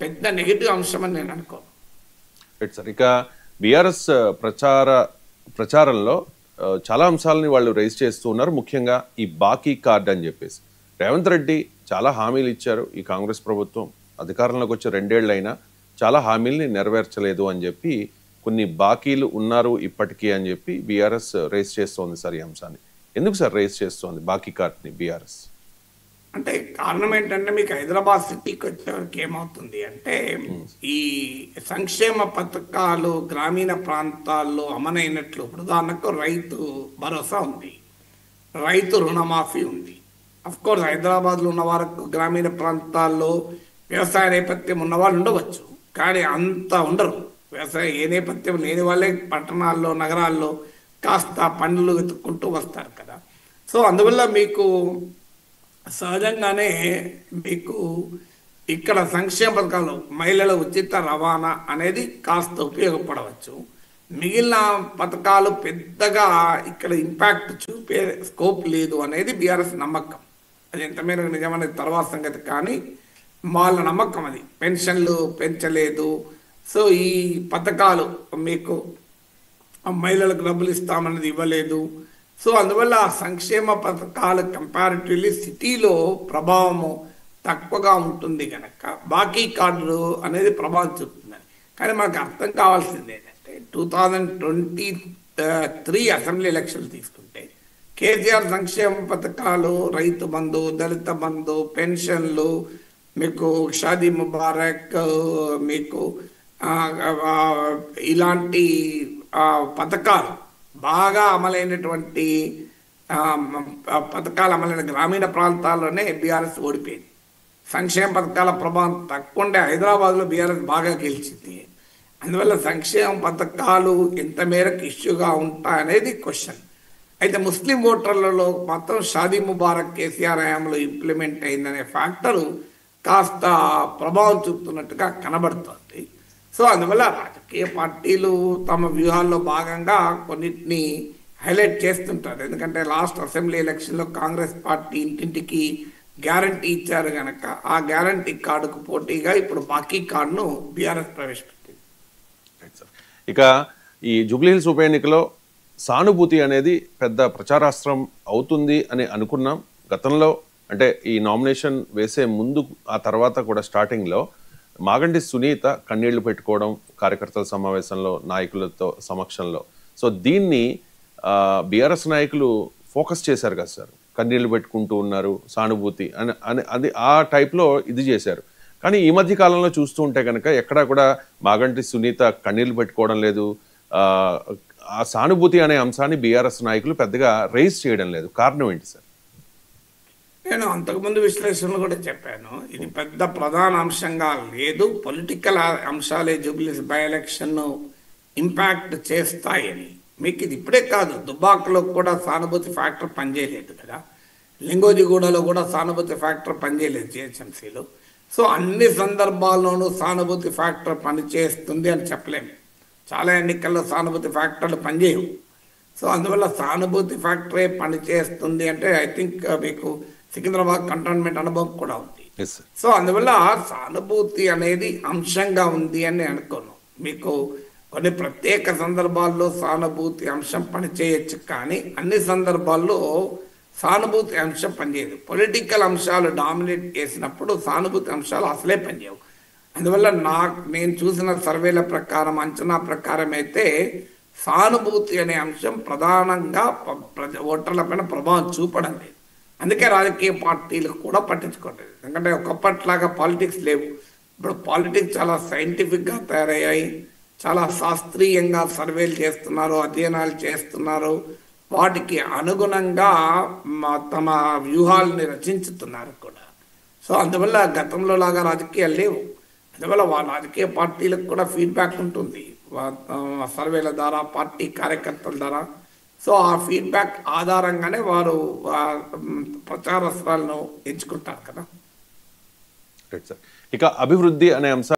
పెద్ద నెగిటివ్ అంశం అని నేను అనుకోను. Right sir. ఇక బీఆర్ఎస్ ప్రచారంలో చాలా అంశాలని వాళ్ళు రైజ్ చేస్తూ ఉన్నారు. ముఖ్యంగా ఈ బాకీ కార్డ్ అని చెప్పేసి రేవంత్ రెడ్డి చాలా హామీలు ఇచ్చారు. ఈ కాంగ్రెస్ ప్రభుత్వం అధికారంలోకి వచ్చి 2 ఏళ్ళైనా చాలా హామీల్ని నెరవేర్చలేదు అని చెప్పి కొన్ని బాకీలు ఉన్నారు ఇప్పటికీ అని చెప్పి బీఆర్ఎస్ రైజ్ చేస్తోంది సార్ ఈ అంశాన్ని. ఎందుకు సార్ రైజ్ చేస్తోంది బాకీ కార్డ్ని బీఆర్ఎస్? అంటే కారణం ఏంటంటే మీకు హైదరాబాద్ సిటీకి వచ్చేవరకు ఏమవుతుంది అంటే ఈ సంక్షేమ పథకాలు గ్రామీణ ప్రాంతాల్లో అమలైనట్లు ఉదాహరణకు రైతు భరోసా ఉంది, రైతు రుణమాఫీ ఉంది. అఫ్కోర్స్ హైదరాబాద్లో ఉన్న వారికి గ్రామీణ ప్రాంతాల్లో వ్యవసాయ నేపథ్యం ఉన్న వాళ్ళు ఉండవచ్చు, కానీ అంత ఉండరు. ఏ నేపథ్యం లేని వాళ్ళే పట్టణాల్లో నగరాల్లో కాస్త పనులు వెతుక్కుంటూ వస్తారు కదా. సో అందువల్ల మీకు సహజంగానే మీకు ఇక్కడ సంక్షేమ పథకాలు మహిళల ఉచిత రవాణా అనేది కాస్త ఉపయోగపడవచ్చు. మిగిలిన పథకాలు పెద్దగా ఇక్కడ ఇంపాక్ట్ చూపే స్కోప్ లేదు అనేది బీఆర్ఎస్ నమ్మకం. అది ఎంత మేరకు నిజమనేది తర్వాత సంగతి, కానీ వాళ్ళ నమ్మకం అది. పెన్షన్లు పెంచలేదు, సో ఈ పథకాలు మీకు మహిళలకు డబ్బులు ఇస్తామన్నది ఇవ్వలేదు. సో అందువల్ల సంక్షేమ పథకాలు కంపారిటివ్లీ సిటీలో ప్రభావము తక్కువగా ఉంటుంది కనుక బాకీ కార్డులు అనేది ప్రభావం చూపుతుందని. కానీ మనకు అర్థం కావాల్సింది ఏంటంటే 2023 అసెంబ్లీ ఎలక్షన్లు తీసుకుంటే కేసీఆర్ సంక్షేమ పథకాలు రైతు బంధు, దళిత బంధు, పెన్షన్లు, మీకు షాదీ ముబారక్, మీకు ఇలాంటి పథకాలు బాగా అమలైనటువంటి పథకాలు అమలైన గ్రామీణ ప్రాంతాల్లోనే బీఆర్ఎస్ ఓడిపోయింది. సంక్షేమ పథకాల ప్రభావం తక్కువ ఉండే హైదరాబాద్లో బీఆర్ఎస్ బాగా గెలిచింది. అందువల్ల సంక్షేమ పథకాలు ఎంత మేరకు ఇష్యూగా ఉంటాయనేది క్వశ్చన్. అయితే ముస్లిం ఓటర్లలో మాత్రం షాదీ ముబారక్ కేసీఆర్ హయాంలో ఇంప్లిమెంట్ అయిందనే ఫ్యాక్టరు కాస్త ప్రభావం చూపుతున్నట్టుగా కనబడుతుంది. సో అందువల్ల రాజకీయ పార్టీలు తమ వ్యూహాల్లో భాగంగా కొన్నిటిని హైలైట్ చేస్తుంటారు. ఎందుకంటే లాస్ట్ అసెంబ్లీ ఎలక్షన్లో కాంగ్రెస్ పార్టీ ఇంటింటికి గ్యారంటీ ఇచ్చారు కనుక ఆ గ్యారంటీ కార్డుకు పోటీగా ఇప్పుడు బాకీ కార్డును బీఆర్ఎస్ ప్రవేశపెట్టింది. ఇక ఈ జూబ్లీహిల్స్ ఉప ఎన్నికలో సానుభూతి అనేది పెద్ద ప్రచారాస్త్రం అవుతుంది అని అనుకున్నాం. గతంలో అంటే ఈ నామినేషన్ వేసే ముందు ఆ తర్వాత కూడా స్టార్టింగ్లో మాగంటి సునీత కన్నీళ్లు పెట్టుకోవడం కార్యకర్తల సమావేశంలో నాయకులతో సమక్షంలో, సో దీన్ని బీఆర్ఎస్ నాయకులు ఫోకస్ చేశారు కదా సార్. కన్నీళ్లు పెట్టుకుంటూ ఉన్నారు, సానుభూతి అని అది ఆ టైప్లో ఇది చేశారు. కానీ ఈ మధ్య కాలంలో చూస్తూ ఉంటే కనుక ఎక్కడా కూడా మాగంటి సునీత కన్నీళ్లు పెట్టుకోవడం లేదు. ఆ సానుభూతి అనే అంశాన్ని బీఆర్ఎస్ నాయకులు పెద్దగా రైజ్ చేయడం లేదు. కారణం ఏంటి సార్? నేను అంతకుముందు విశ్లేషణలు కూడా చెప్పాను, ఇది పెద్ద ప్రధాన అంశంగా లేదు. పొలిటికల్ అంశాలే జూబ్లీహిల్స్ బై ఎలక్షన్ ఇంపాక్ట్ చేస్తాయని. మీకు ఇది ఇప్పుడే కాదు, దుబ్బాకలో కూడా సానుభూతి ఫ్యాక్టర్ పనిచేయలేదు కదా, లింగోజిగూడలో కూడా సానుభూతి ఫ్యాక్టర్ పనిచేయలేదు జిహెచ్ఎంసీలో. సో అన్ని సందర్భాల్లోనూ సానుభూతి ఫ్యాక్టర్ పనిచేస్తుంది అని చెప్పలేము. చాలా ఎన్నికల్లో సానుభూతి ఫ్యాక్టర్లు పనిచేయవు. సో అందువల్ల సానుభూతి ఫ్యాక్టరే పనిచేస్తుంది అంటే ఐ థింక్ మీకు సికింద్రాబాద్ కంటోన్మెంట్ అనుభవం కూడా ఉంది. సో అందువల్ల సానుభూతి అనేది అంశంగా ఉంది అని అనుకోను. మీకు కొన్ని ప్రత్యేక సందర్భాల్లో సానుభూతి అంశం పనిచేయచ్చు, కానీ అన్ని సందర్భాల్లో సానుభూతి అంశం పనిచేయదు. పొలిటికల్ అంశాలు డామినేట్ చేసినప్పుడు సానుభూతి అంశాలు అసలే పనిచేయవు. అందువల్ల నేను చూసిన సర్వేల ప్రకారం, అంచనా ప్రకారం అయితే సానుభూతి అనే అంశం ప్రధానంగా ఓటర్ల పైన ప్రభావం చూపడం లేదు. అందుకే రాజకీయ పార్టీలు కూడా పట్టించుకోలేదు. ఎందుకంటే ఒకప్పట్లాగా పాలిటిక్స్ లేవు. ఇప్పుడు పాలిటిక్స్ చాలా సైంటిఫిక్గా తయారయ్యాయి, చాలా శాస్త్రీయంగా సర్వేలు చేస్తున్నారు, అధ్యయనాలు చేస్తున్నారు, వాటికి అనుగుణంగా తమ వ్యూహాలని రచించుతున్నారు కూడా. సో అందువల్ల గతంలో లాగా రాజకీయాలు లేవు. అందువల్ల వాళ్ళ రాజకీయ పార్టీలకు కూడా ఫీడ్బ్యాక్ ఉంటుంది సర్వేల ద్వారా, పార్టీ కార్యకర్తల ద్వారా. సో ఆ ఫీడ్బ్యాక్ ఆధారంగానే వారు ప్రచారాస్త్రాలను ఎంచుకుంటారు కదా. ఇక అభివృద్ధి అనే అంశం